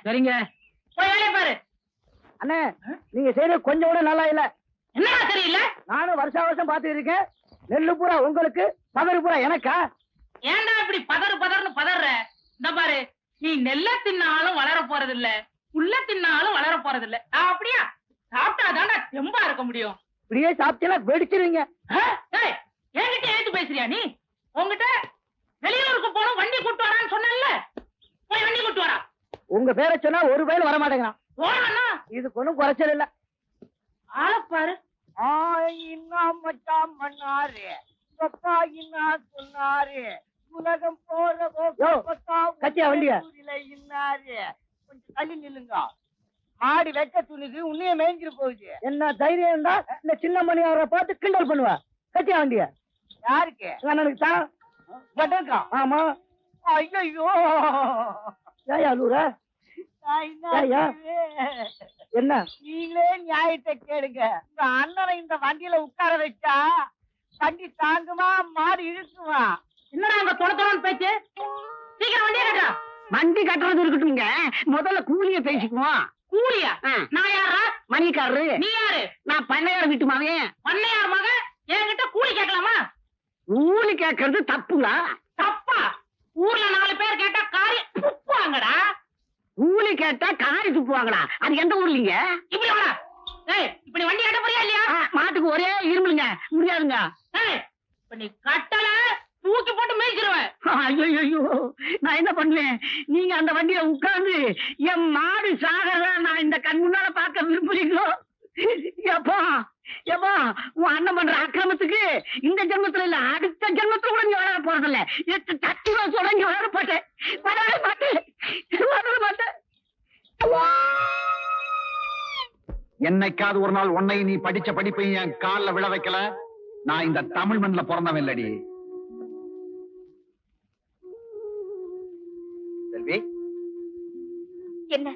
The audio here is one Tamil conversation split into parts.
சரிங்க, போய் வேலையை பாரு. அண்ணே. நீங்க செய்யறது கொஞ்சம் கூட நல்லா இல்ல. என்ன தெரியல? நானும் வருஷம் பார்த்து இருக்கேன். நெல்லு பூரா உங்களுக்கு, பதறு பூரா எனக்கா? ஏன்டா இப்படி பதறுன்னு பதற? இந்த பாரு, நீ நெல்ல தின்னாலும் வளர போறது இல்ல, புல்ல தின்னாலும் வளர போறது இல்ல. அப்படியா? சாப்பிட்டாதான்டா தெம்பா இருக்க முடியும். இப்படியே சாப்பிட்டா வெடிச்சிருவீங்க. என்கிட்ட ஏத்து பேசுறியா நீ? உங்ககிட்ட வெளியூருக்கு போன வண்டி கூட்டு வரான்னு சொன்னல, போய் வண்டி கூட்டு வரா. உங்க பேரை சொன்னா ஒரு பேர் வர மாட்டேங்கிறான். போனா இதுக்கு ஒண்ணும் குறைச்சல் இல்ல. ஆளப்பாரு. மச்சான் பண்ணாரு, அப்பா என்ன சொன்னாரு, உலகம் போறதோ கட்டியா வண்டிய இன்னாரு. கொஞ்சம் தள்ளி நில்லுங்க. மாடி வெட்ட துணிது உன்னைய மேய்ஞ்சிரு போகுது. என்ன தைரியம் இருந்தா இந்த சின்ன மணி அவரை பார்த்து கிண்டல் பண்ணுவா. கட்டியா வண்டிய. யாருக்கு? அண்ணனுக்கு தான். ஆமா. ஐயோ ஏயா லூர? என்ன நீங்களே நியாயத்தை கேளுங்க. இந்த அண்ணனை இந்த வண்டியில உட்கார வச்சா வண்டி தாங்குமா, மாடு இழுக்குமா? என்னடா அங்க தொலைத்தொலைன்னு பேச்சு? சீக்கிரம் வண்டியை கட்டா. வண்டி கட்டுறது இருக்கட்டும்ங்க, முதல்ல கூலிய பேசிக்குவோம். கூலியா? நான் யாரா? மணிக்காரரு. நீ யாரு? நான் பண்ணையார் வீட்டு மகன். பண்ணையார் மகன் என்கிட்ட கூலி கேட்கலாமா? கூலி கேட்கறது தப்புங்களா? தப்பா? ஊர்ல 4 பேர் கேட்டா காரி துப்புவாங்கடா. கூலி கேட்டா காரி துப்புவாங்களா? அது எந்த ஊர்லீங்க? இப்படி வாடா. இப்படி வண்டி கட்ட போறியா இல்லையா? மாட்டுக்கு ஒரே இருமலுங்க, முடியாதுங்க. இப்ப நீ கட்டல தூக்கி போட்டு மேய்ச்சிருவேன். ஐயோ, நான் என்ன பண்ணுவேன்? நீங்க அந்த வண்டியில உட்கார்ந்து என் மாடு சாகறதா நான் இந்த கண் முன்னால பார்க்க விரும்புறீங்களோ? எப்பா எப்பா, உன் அண்ணன் பண்ற அக்கிரமத்துக்கு இந்த ஜென்மத்துல இல்ல, அடுத்த ஜென்மத்துல கூட நீ வளர போறதில்ல. தத்துவ சொல்ல நீ வளர போட்டேன். வளர மாட்டேன். என்னைக்காவது ஒரு நாள் உன்னை நீ படிச்ச படிப்பை என் கால்ல விழ வைக்கல, நான் இந்த தமிழ் மண்ணில் பிறந்தவன் இல்லடி. செல்வி, என்ன?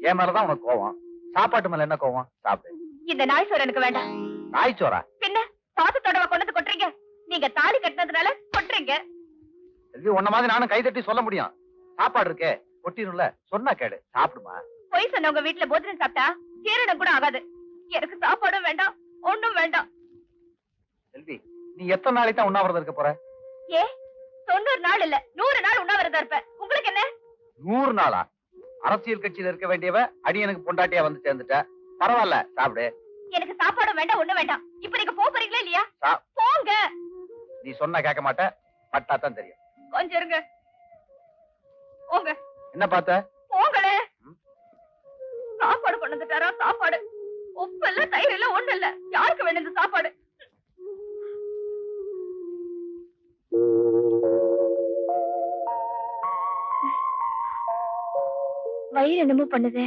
என் மேலதான் உனக்கு கோவம். சாப்பாட்டு மேல என்ன கோவம்? சாப்பிடு. இந்த நாய் சோறு எனக்கு வேண்டாம். நாய் சோறா? பின்ன சாதத்தோடவா கொண்டு கொட்டுறீங்க? நீங்க தாலி கட்டினதுனால கொட்டுறீங்க. செல்வி, உன்ன மாதிரி நானும் கை தட்டி சொல்ல முடியும். சாப்பாடு இருக்கே, கொட்டிரும்ல, சொன்னா கேடு, சாப்பிடுமா. பொய் சொன்னவங்க வீட்டுல போஜனம் சாப்பிட்டா ஜீரணம் கூட ஆகாது. எனக்கு சாப்பாடும் வேண்டாம், ஒண்ணும் வேண்டாம். செல்வி, நீ எத்தனை நாளைக்கு தான் உண்ணாவிரதம் இருக்க போற? ஏ, 90 நாள் இல்ல 100 நாள் உண்ணாவிரதம் இருப்பேன். உங்களுக்கு என்ன? 100 நாளா? அரசியல் கட்சியில இருக்க வேண்டியவ அடி எனக்கு பொண்டாட்டியா வந்து சேர்ந்துட்ட. பரவாயில்ல, சாப்பிடு. எனக்கு சாப்பாடும் வேண்டாம், ஒண்ணும் வேண்டாம். இப்ப நீங்க போறீங்களா இல்லையா? போங்க. நீ சொன்னா கேட்க மாட்ட, பட்டா தான் தெரியும். கொஞ்சம் இருங்க. போங்க. என்ன பார்த்த? போங்களே. சாப்பாடு கொண்டு வந்துட்டாரா? சாப்பாடு உப்பு இல்ல, தயிர் இல்ல, ஒண்ணு இல்ல. யாருக்கு வேணும் இந்த சாப்பாடு? வயிறு என்னமோ பண்ணுதே,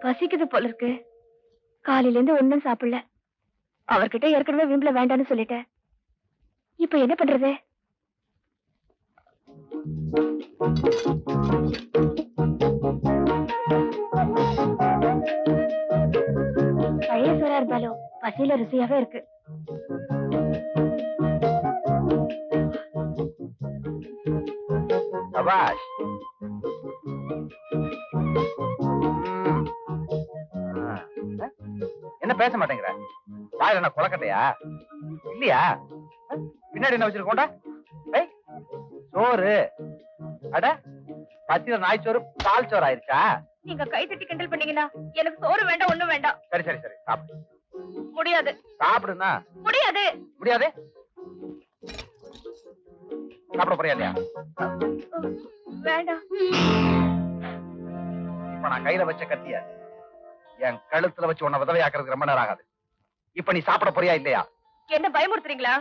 பசிக்குது போல இருக்கு. காலையில இருந்து ஒண்ணும் சாப்பிடல. அவர்கிட்ட ஏற்கனவே வீம்புல வேண்டான்னு சொல்லிட்டேன். இப்ப என்ன பண்றது? பழைய சோறா இருந்தாலும் பசியில ருசியாவே இருக்கு. சபாஷ். என்ன பேச மாட்டேங்கிற? வாயில என்ன கொலக்கட்டையா இல்லையா? பின்னாடி என்ன வச்சிருக்கோண்டா? சோறு. அட, பத்திர நாய் சோறு பால் சோறு ஆயிருச்சா? நீங்க கை தட்டி கிண்டல் பண்ணீங்கன்னா எனக்கு சோறு வேண்டாம், ஒண்ணும் வேண்டாம். சரி சரி சரி, சாப்பிடு. முடியாது. சாப்பிடுனா? முடியாது. முடியாது? சாப்பிட போறியா இல்லையா? வேண்டாம். இப்ப நான் கையில வச்ச கத்திய என் கழுத்துல வச்சு உன்னை விதவையாக்குறதுக்கு ரொம்ப நேரம் ஆகாது. இப்ப நீ சாப்பிட போறியா இல்லையா? என்ன பயமுறுத்துறீங்களா?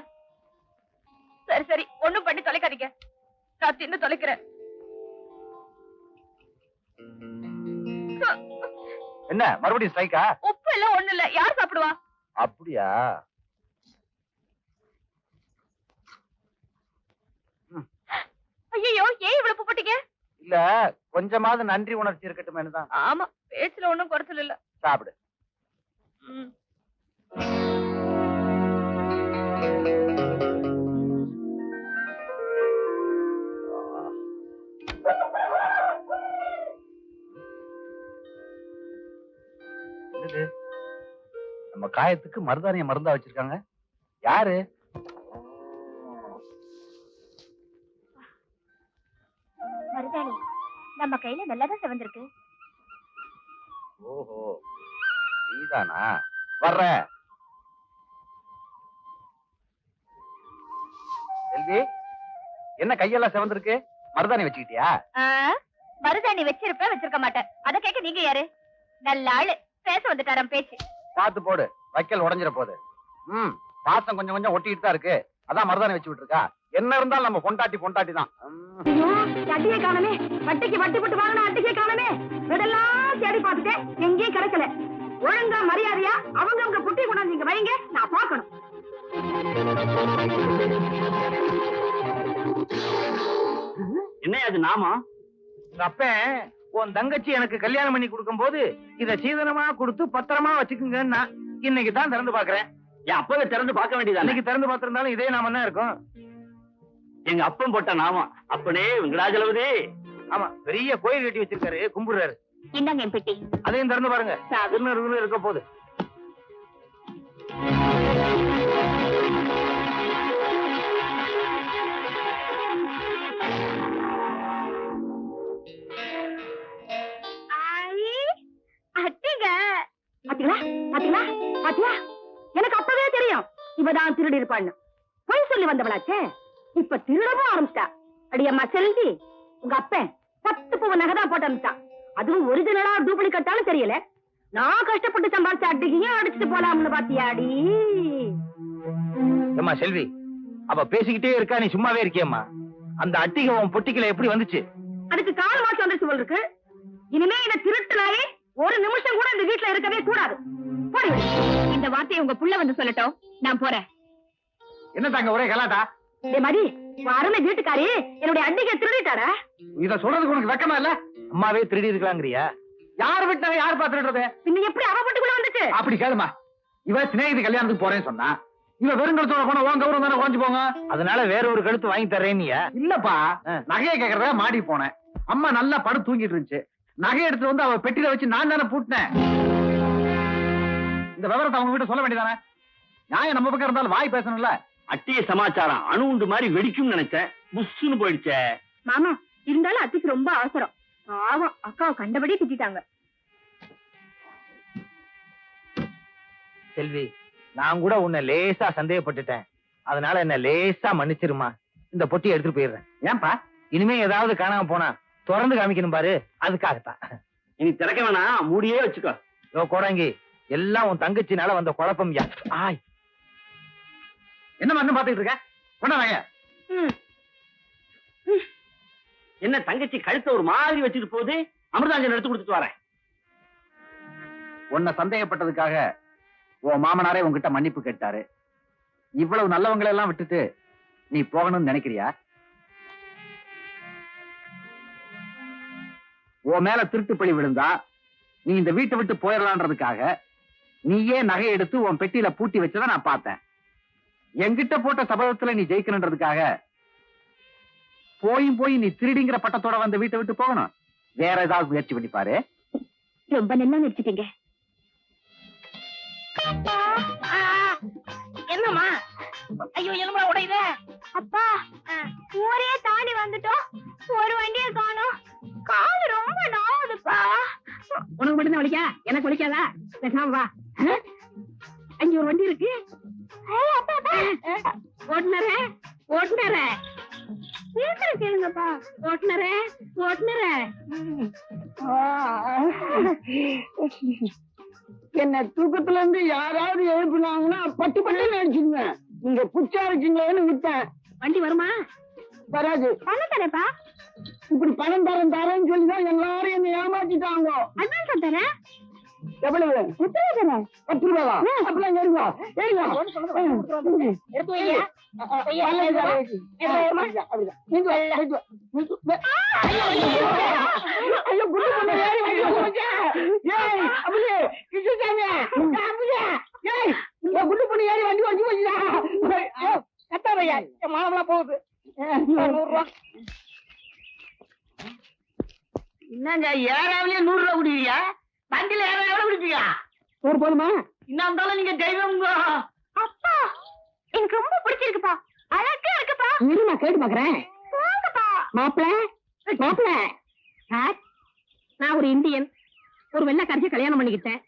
சரி சரி, ஒண்ணும் பண்ணி தொலைக்காதீங்க. நான் தின்னு தொலைக்கிறேன். என்ன மறுபடியும் ஸ்ட்ரைக்கா? உப்பு இல்ல, ஒண்ணு இல்ல. யார் சாப்பிடுவா? அப்படியா? ஐயோ, ஏன் இவ்வளவு உப்பு போட்டீங்க? இல்ல, கொஞ்சமாவது நன்றி உணர்ச்சி இருக்கட்டும் தான். ஆமா, பேச்சுல ஒண்ணும் குறைச்சல் இல்ல. சாப்பிடு. நம்ம காயத்துக்கு மருதானிய மருந்தா வச்சிருக்காங்க. யாரு? மருதாணி நம்ம கையில நல்லாதான் சிவந்திருக்கு. ஓஹோ, நீதானா? வர்ற செல்வி, என்ன கையெல்லாம் சிவந்திருக்கு? மருதாணி வச்சுக்கிட்டியா? மருதாணி வச்சிருக்க மாட்டேன். அத கேட்க நீங்க யாரு? நல்ல ஆளு, பேச வந்துட்டாராம் பேச்சு. பார்த்து போடு, வைக்கல் உடைஞ்சிட போகுது. பாசம் கொஞ்சம் கொஞ்சம் ஒட்டிட்டு தான் இருக்கு. அதான் மருதாணி வச்சு விட்டுருக்கா. என்ன இருந்தாலும் நம்ம பொண்டாட்டி தான். அட்டியை காணமே, வட்டிக்கு வட்டி போட்டு வாங்கின அட்டியை காணமே. இதெல்லாம் தேடி பார்த்துட்டேன், எங்கேயும் கிடைக்கல. ஒழுங்கா மரியாதையா அவங்க புட்டி கொண்டாந்து நீங்க வைங்க, நான் பார்க்கணும். என்ன அது நாமா? உங்க அப்பன் உன் தங்கச்சி எனக்கு கல்யாணம் பண்ணி கொடுக்கும் போது இத சீதனமா கொடுத்து பத்திரமா வச்சுக்குங்கன்னா இன்னைக்கு தான் திறந்து பாக்குறேன். என் அப்பவே திறந்து பார்க்க வேண்டியது. அன்னைக்கு திறந்து பார்த்திருந்தாலும் இதே நாம தான் இருக்கும். எங்க அப்பன் போட்ட நாமா. அப்பனே வெங்கடாஜலபதி. ஆமா, பெரிய கோயில் கட்டி வச்சிருக்காரு, கும்பிடுறாரு. என்னங்க என் பெட்டி? அதையும் திறந்து பாருங்க, திருநூறு இருக்க போகுது. எனக்கு அப்பவே தெரியும் இவதான் திருடி இருப்பான்னு. பொய் சொல்லி வந்தவளாச்சே, இப்ப திருடவும் ஆரம்பிச்சா. அடியம்மா செல்வி, உங்க அப்பன் 10 பவுன் நகைதான் போட்டு அனுப்பிச்சான். அதுவும் ஒரிஜினலா டூப்ளிகேட்டாலும் தெரியல. நான் கஷ்டப்பட்டு சம்பாதிச்ச அடிக்கையும் அடிச்சுட்டு போலாம்னு பாத்தியாடி. அம்மா செல்வி, அவ பேசிக்கிட்டே இருக்கா, நீ சும்மாவே இருக்கியம்மா. அந்த அட்டிகை உன் பொட்டிக்கல எப்படி வந்துச்சு? அதுக்கு கால் மாசம் வந்துச்சு போல் இருக்கு. இனிமே இந்த திருட்டுனாலே ஒரு நிமிஷம் கூட இந்த வீட்டுல இருக்கவே கூடாது. போடி. இந்த வார்த்தையை உங்க புள்ள வந்து சொல்லட்டும், நான் போறேன். என்ன தாங்க ஒரே கலாட்டா? இதே மாதிரி அருமை வீட்டுக்காரி என்னுடைய அட்டிகை திருடிட்டாரா? இத சொல்றதுக்கு உனக்கு வெக்கமா இல்ல? அம்மாவே திருடி இருக்கலாங்கிறியா? யார் விட்டாங்க, யார் பாத்துறது? பின்ன எப்படி அவ வீட்டுக்குள்ள வந்துச்சு? அப்படி கேளுமா. இவ சிநேகிதி கல்யாணத்துக்கு போறேன்னு சொன்னா, இவ வெறுங்கழுத்தோட போன உன் கௌரவம் தானே குறைஞ்சு போங்க. அதனால வேற ஒரு கழுத்து வாங்கி தர்றேன்னியா? இல்லப்பா, நகையை கேக்குறத மாடி போனேன். அம்மா நல்லா படு தூங்கிட்டு இருந்துச்சு. நகை எடுத்து வந்து அவ பெட்டியில வச்சு நான் தானே பூட்டினேன். இந்த விவரத்தை அவங்க கிட்ட சொல்ல வேண்டியதானே? நியாயம் நம்ம பக்கம் இருந்தாலும் வாய் பேசணும்ல. அட்டிய சமாச்சாரம் அணு உண்டு மாதிரி வெடிக்கும் நினைச்சேன், புஷ்னு போயிடுச்சே. மாமா, இருந்தாலும் அத்திக்கு ரொம்ப அவசரம். பாவம், அக்காவை கண்டபடி திட்டாங்க. செல்வி, நான் கூட உன்னை லேசா சந்தேகப்பட்டுட்டேன். அதனால என்ன லேசா மன்னிச்சிருமா. இந்த பொட்டியை எடுத்துட்டு போயிடுறேன். ஏன்பா? இனிமே ஏதாவது காணாம போனா திறந்து காமிக்கணும் பாரு, அதுக்காகத்தான். இனி திறக்க வேணாம், மூடியே வச்சுக்கோ. யோ கோடாங்கி, எல்லாம் உன் தங்கச்சினால வந்த குழப்பம். ஆய், என்ன மண்ணு பாத்துக்கிட்டு இருக்க? கொண்டாங்க. என்ன தங்கச்சி கழுத்த ஒரு மாதிரி வச்சுட்டு போகுது? அமிர்தாஞ்சன் எடுத்து கொடுத்துட்டு வரேன். உன்னை சந்தேகப்பட்டதுக்காக உன் மாமனாரே உன்கிட்ட மன்னிப்பு கேட்டாரு. இவ்வளவு நல்லவங்களை எல்லாம் விட்டுட்டு நீ போகணும்னு நினைக்கிறியா? உன் மேல திருட்டு பழி விழுந்தா நீ இந்த வீட்டை விட்டு போயிடலான்றதுக்காக நீயே நகை எடுத்து உன் பெட்டியில பூட்டி வச்சதை நான் பார்த்தேன். என்கிட்ட போட்ட சபதத்துல நீ ஜெயிக்கணுன்றதுக்காக போய் நீ திருடிங்கிற பட்டத்தோட வந்து வீட்டை விட்டு போகணும். வேற ஏதாவது முயற்சி பண்ணி பாரு. ரொம்ப நல்லா நினைச்சிட்டீங்க. என்னம்மா? ஐயோ, எலும்பா உடையுத. அப்பா, ஊரே தாண்டி வந்துட்டோம், ஒரு வண்டியை காணோம். காலு ரொம்ப நாவுதுப்பா. உனக்கு மட்டும் வலிக்கா? எனக்கு வலிக்காதா? பேசாம வா. அங்க ஒரு வண்டி இருக்கு. ஓட்டுனரே, ஓட்டுனரே, சீக்கிரம் கேளுங்கப்பா. ஓட்டுனரே, ஓட்டுனரே. என்ன தூக்கத்துல இருந்து யாராவது எழுப்பினாங்கன்னா பட்டு பட்டு நினைச்சுங்க. நீங்க புச்சா இருக்கீங்களேன்னு விட்டேன். வண்டி வருமா? வராது. பணம் தரேப்பா. இப்படி பணம் தரேன்னு சொல்லிதான் எல்லாரும் என்ன ஏமாத்திட்டாங்க. அட்வான்ஸ் தரேன். எவ்வளவு? 10 ரூபா தரேன். 10 ரூபாவா? அப்படிலாம் ஏறுவா? ஏறுவா? எடுத்து வையா. மானம்லாம் போகுது. 100 ரூபா. என்னங்க ஏறாவிலே 100 ரூபா குடிக்கிறியா? வண்டியில ஏற எவ்வளவு குடிப்பியா? 100 போதுமா? இன்னும் இருந்தாலும் நீங்க தெய்வம். அப்பா எனக்கு ரொம்ப பிடிச்சிருக்குப்பா, அழகா இருக்குப்பா. இருமா கேட்டு பாக்குறேன். மாப்பிள்ள சார், நான் ஒரு இந்தியன், ஒரு வெள்ளைக்காரச்சி கல்யாணம் பண்ணிக்கிட்டேன்.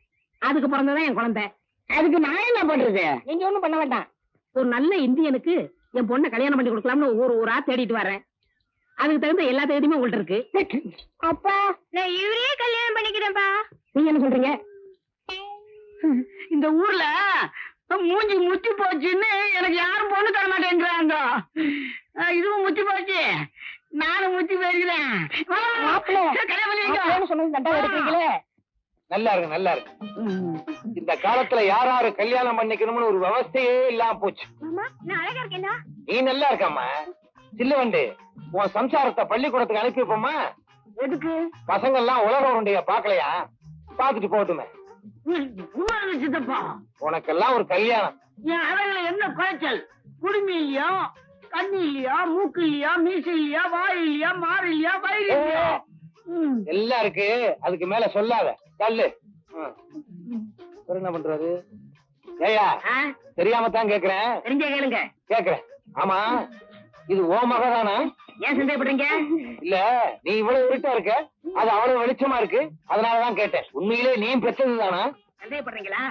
அதுக்கு பிறந்ததான் என் குழந்தை. அதுக்கு நான் என்ன பண்றது? நீங்க ஒண்ணும் பண்ண வேண்டாம். ஒரு நல்ல இந்தியனுக்கு என் பொண்ணை கல்யாணம் பண்ணி கொடுக்கலாம்னு ஒரு ஊரா தேடிட்டு வரேன். அதுக்கு தகுந்த எல்லா தேதியுமே உங்கள்ட்ட இருக்கு. அப்பா நான் இவரே கல்யாணம் பண்ணிக்கிறேன்ப்பா. நீங்க என்ன சொல்றீங்க? இந்த ஊர்ல மூஞ்சி முத்தி போச்சுன்னு எனக்கு யாரும் பொண்ணு தர மாட்டேங்கிறாங்க. இதுவும் முத்தி போச்சு, நானும் முத்தி போயிருக்கிறேன். நல்லா இருக்கு நல்லா இருக்கு. இந்த காலத்துல யாராரு கல்யாணம் பண்ணிக்கணும்னு ஒரு விவஸ்தையே இல்லாம போச்சு. நான் அழகா இருக்கேன்னா? நீ நல்லா இருக்காமா சில்லுவண்டு. உன் சம்சாரத்தை பள்ளிக்கூடத்துக்கு அனுப்பி வைப்போமா? எதுக்கு? பசங்க எல்லாம் உலக உருண்டைய பாக்கலையா? பாத்துட்டு போட்டுமே. சித்தப்பா, உனக்கெல்லாம் ஒரு கல்யாணம். என் அழகுல என்ன குறைச்சல்? குடுமி இல்லையா, கண்ணி இல்லையா, மூக்கு இல்லையா, மீசை இல்லையா, வாய் இல்லையா, மாறு இல்லையா, வயிறு இல்லையா? எல்லாம் இருக்கு, அதுக்கு மேல சொல்லாத. தள்ளு. என்ன பண்றாரு? ஏயா தெரியாம தான் கேக்குறேன். தெரிஞ்ச கேளுங்க. கேக்குறேன். ஆமா, இது ஓ மகதானா? ஏன் சந்தேகப்படுறீங்க? இல்ல, நீ இவ்வளவு இருட்டா இருக்க, அது அவ்வளவு வெளிச்சமா இருக்கு, அதனாலதான் கேட்டேன். உண்மையிலே நீ பெற்றதுதானா? சந்தேகப்படுறீங்களா?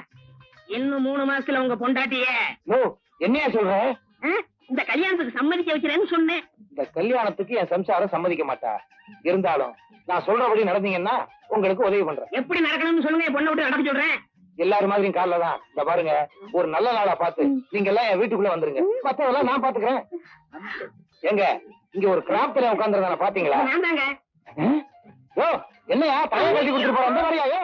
இன்னும் 3 மாசத்துல உங்க பொண்டாட்டிய என்னையா சொல்ற? இந்த கல்யாணத்துக்கு சம்மதிக்க வைக்கிறேன்னு சொன்னேன். இந்த கல்யாணத்துக்கு என் சம்சாரம் சம்மதிக்க மாட்டா. இருந்தாலும் நான் சொல்றபடி நடந்தீங்கன்னா உங்களுக்கு உதவி பண்றேன். எப்படி நடக்கணும்னு சொல்லுங்க, என் பொண்ணை விட்டு நடக்க சொல்றேன். எல்லாரும் மாதிரியும் கார்ல தான். இந்த பாருங்க, ஒரு நல்ல நாளா பார்த்து நீங்க எல்லாம் என் வீட்டுக்குள்ள வந்துருங்க. மத்ததெல்லாம் நான் பாத்துக்கிறேன். எங்க இங்க ஒரு கிராமத்துல உட்கார்ந்துருந்தான பாத்தீங்களா? நான் தாங்க. என்னையா தலையை கட்டி கொடுத்துட்டு போற அந்த மாதிரியா?